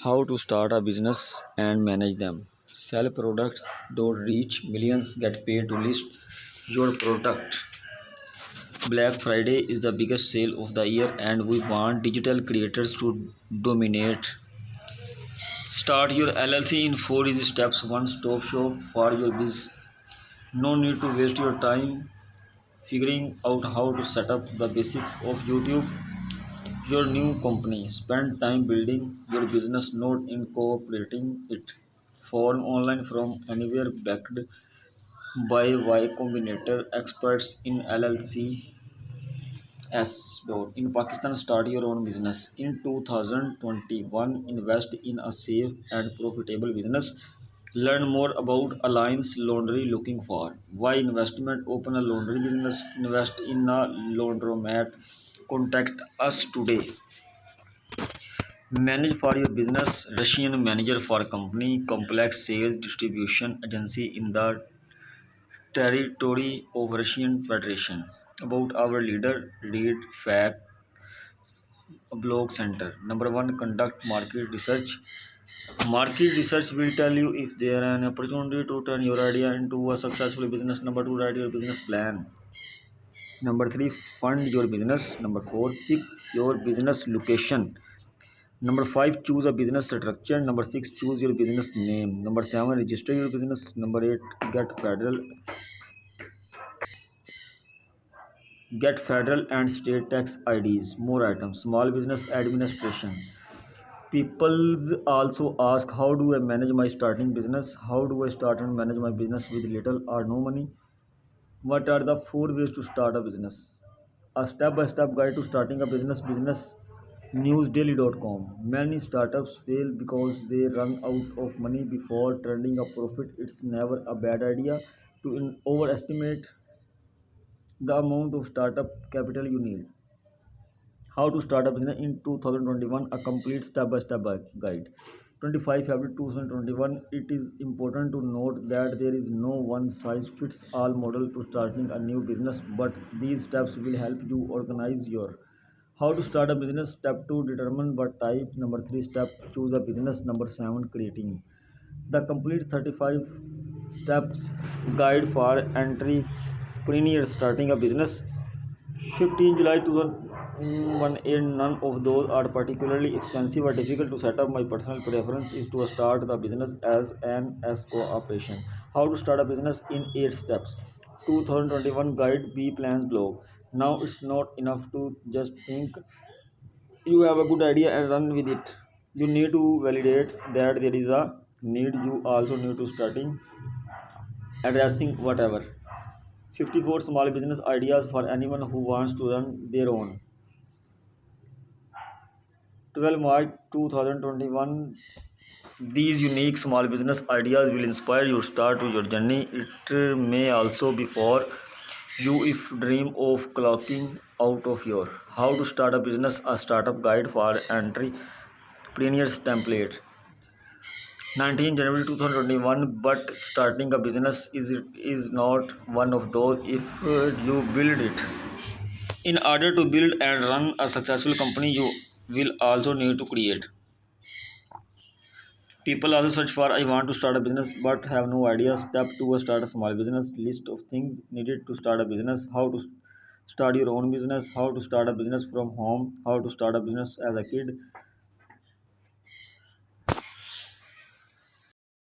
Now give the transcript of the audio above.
How to start a business and manage them. Sell products, don't reach millions, get paid to list your product. Black Friday is the biggest sale of the year and we want digital creators to dominate. Start your LLC in 4 easy steps, one stop shop for your business. No need to waste your time figuring out how to set up the basics of YouTube. Your new company. Spend time building your business, not incorporating it. Form online from anywhere, backed by Y Combinator experts in LLCs. In Pakistan, start your own business. In 2021, invest in a safe and profitable business. Learn more about Alliance Laundry looking for. Why investment? Open a laundry business. Invest in a laundromat. Contact us today. Manage for your business. Russian manager for company. Complex sales distribution agency in the territory of Russian Federation. About our leader, read fact blog center. Number one, conduct market research. Market research will tell you if there is an opportunity to turn your idea into a successful business. Number two, write your business plan. Number three, fund your business. Number four, pick your business location. Number five, choose a business structure. Number six, choose your business name. Number seven, register your business. Number eight, get federal and state tax IDs. More items. Small business administration. People also ask, how do I manage my starting business? How do I start and manage my business with little or no money? What are the four ways to start a business? A step-by-step guide to starting a business. Businessnewsdaily.com. Many startups fail because they run out of money before turning a profit. It's never a bad idea to overestimate the amount of startup capital you need. How to start a business in 2021, a complete step-by-step guide. 25 February 2021. It is important to note that there is no one size fits all model to starting a new business, but these steps will help you organize your. How to start a business. Step 2, determine what type. Number 3 step, choose a business. Number 7, creating the complete 35 steps guide for entrepreneurs starting a business. 15 July 2018. None of those are particularly expensive or difficult to set up. My personal preference is to start the business as an S corporation. How to start a business in 8 steps. 2021 guide B plans blog. Now it's not enough to just think you have a good idea and run with it. You need to validate that there is a need. You also need to starting addressing whatever. 54 small business ideas for anyone who wants to run their own. 12 March 2021. These unique small business ideas will inspire you start to your journey. It may also be for you if dream of clocking out of your. How to start a business, a startup guide for entrepreneurs template. 19 January 2021. But starting a business is not one of those if you build it. In order to build and run a successful company, you will also need to create. People also search for, I want to start a business but have no idea. Step 2, start a small business. List of things needed to start a business. How to start your own business. How to start a business from home. How to start a business as a kid.